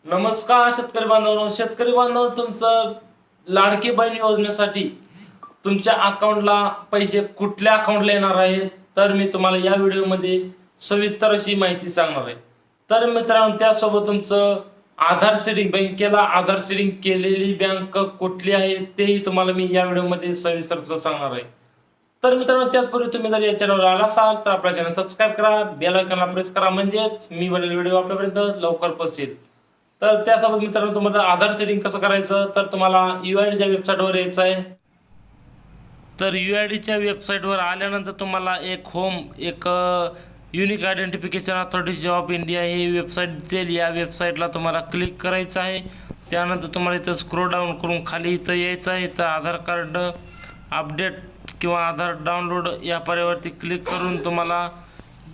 नमस्कार शेतकरी बांधवांनो, तुमचं लाडकी बहीण योजनेसाठी तुमच्या अकाउंटला पैसे कुठल्या अकाउंटला येणार आहेत तर मी तुम्हाला या व्हिडिओमध्ये सविस्तर अशी माहिती सांगणार आहे। तर मित्रांनो, त्यासोबत तुमचं आधार सीडिंग, बँकेला आधार सीडिंग केलेली बँक कुठली आहे तेही तुम्हाला मी या व्हिडिओमध्ये सविस्तर सांगणार आहे। तर मित्रांनो, त्याचपूर्वी तुम्ही जर या चॅनलवर आला असाल तर आपल्या चॅनल सबस्क्राईब करा, बेल आयकॉनला प्रेस करा, म्हणजेच मी बनवलेले व्हिडिओ आपल्यापर्यंत लवकर पोहोचेल। तर त्यासोबत मित्रांनो, तुम्हाला आधार सेटिंग कसं करायचं तर तुम्हाला UIDच्या वेबसाईटवर यायचं आहे। तर UIDच्या वेबसाईटवर आल्यानंतर तुम्हाला एक unique identification authority of India he website दिसेल। या वेबसाईटला तुम्हाला क्लिक करायचं आहे। त्यानंतर तुम्हाला इथं स्क्रोल डाऊन करून खाली इथं यायचं आहे। इथं आधार कार्ड अपडेट किंवा आधार डाउनलोड या पर्यायावरती क्लिक करून तुम्हाला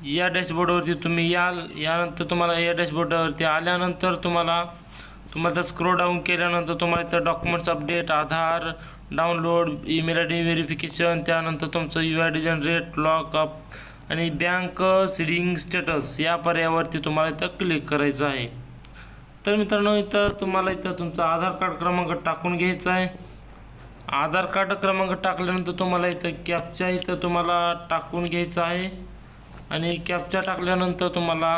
या डॅशबोर्डवरती तुम्ही याल। यानंतर तुम्हाला या डॅशबोर्डवरती आल्यानंतर तुम्हाला स्क्रोल डाऊन केल्यानंतर तुम्हाला इथं डॉक्युमेंट्स अपडेट, आधार डाउनलोड, ईमेल ID व्हेरिफिकेशन, त्यानंतर तुमचं UID जनरेट, लॉकअप आणि बँक सीडिंग स्टेटस या पर्यायावरती तुम्हाला इथं क्लिक करायचं आहे। तर मित्रांनो, तुम्हाला तुमचा आधार कार्ड क्रमांक टाकून घ्यायचा आहे। आधार कार्ड क्रमांक टाकल्यानंतर तुम्हाला इथं कॅप्चा तुम्हाला टाकून घ्यायचा आहे आणि कॅप्चा टाकल्यानंतर तुम्हाला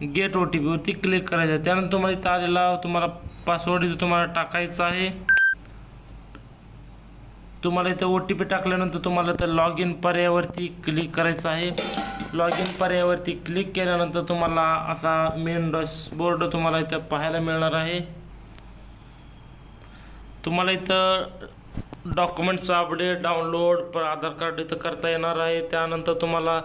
गेट OTP वरती क्लिक करायचं आहे। त्यानंतर तुम्हाला इथं आलेला तुम्हाला पासवर्ड तुम्हाला टाकायचा आहे। तुम्हाला इथं OTP टाकल्यानंतर तुम्हाला इथं लॉग इन पर्यायावरती क्लिक करायचं आहे। लॉग इन पर्यायावरती क्लिक केल्यानंतर तुम्हाला असा मेन डॅशबोर्ड तुम्हाला इथं पाहायला मिळणार आहे। तुम्हाला इथं डॉक्युमेंट्स अपडेट, डाउनलोड आधार कार्ड इथं करता येणार आहे। त्यानंतर तुम्हाला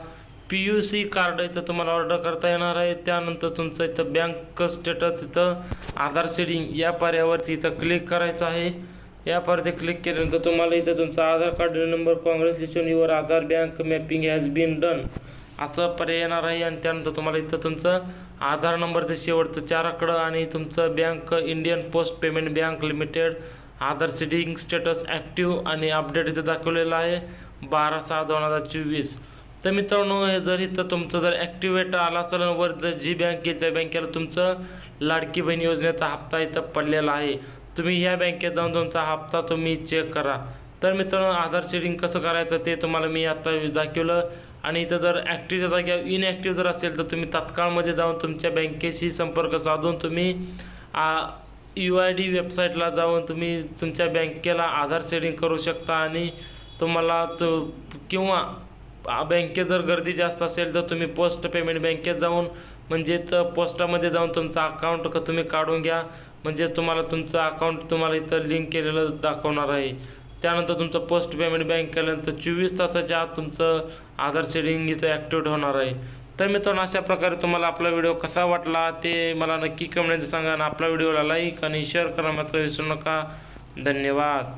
PUC कार्ड इथं तुम्हाला ऑर्डर करता येणार आहे। त्यानंतर तुमचं इथं बँक स्टेटस इथं आधार सीडिंग या पर्यायावरती इथं क्लिक करायचं आहे। या पर्यायावरती क्लिक केल्यानंतर तुम्हाला इथं तुमचा Aadhaar card number, congratulation your Aadhaar bank mapping has been done असं पर्याय येणार आहे। आणि त्यानंतर तुम्हाला इथं तुमचं आधार नंबर शेवटचं 4 आकडं आणि तुमचं bank Indian post payment bank limited Aadhaar seeding status active आणि अपडेट इथं दाखवलेलं आहे 12/6/2024। तर मित्रांनो, हे जर इथं तुमचं जर ॲक्टिवेट आला असेल वर जर जी बँक आहे त्या बँकेला तुमचं लाडकी बहीण योजनेचा हप्ता इथं पडलेला आहे, तुम्ही या बँकेत जाऊन तुमचा हप्ता तुम्ही चेक करा। तर मित्रांनो, आधार सीडिंग कसं करायचं ते तुम्हाला मी आता दाखवलं। आणि इथं जर ॲक्टिव्हच्या जागेवर इनॲक्टिव्ह जर असेल तर तुम्ही तात्काळमध्ये जाऊन तुमच्या बँकेशी संपर्क साधून तुम्ही UID वेबसाईटला जाऊन तुम्ही तुमच्या बँकेला आधार सीडिंग करू शकता। आणि तुम्हाला किंवा बँकेत जर गर्दी जास्त असेल तर तुम्ही पोस्ट पेमेंट बँकेत जाऊन म्हणजेच पोस्टामध्ये जाऊन तुमचं अकाउंट तुम्ही काढून घ्या, म्हणजे तुम्हाला तुमचं अकाउंट तुम्हाला इथं लिंक केलेलं दाखवणार आहे। त्यानंतर तुमचं पोस्ट पेमेंट बँक केल्यानंतर 24 तासाच्या आत तुमचं आधार सीडिंग इथं ॲक्टिवेट होणार आहे। तर मित्रांनो, अशा प्रकारे तुम्हाला आपला व्हिडिओ कसा वाटला ते मला नक्की कमेंटमध्ये सांगा आणि आपल्या व्हिडिओला लाईक आणि शेअर करा मात्र विसरू नका। धन्यवाद।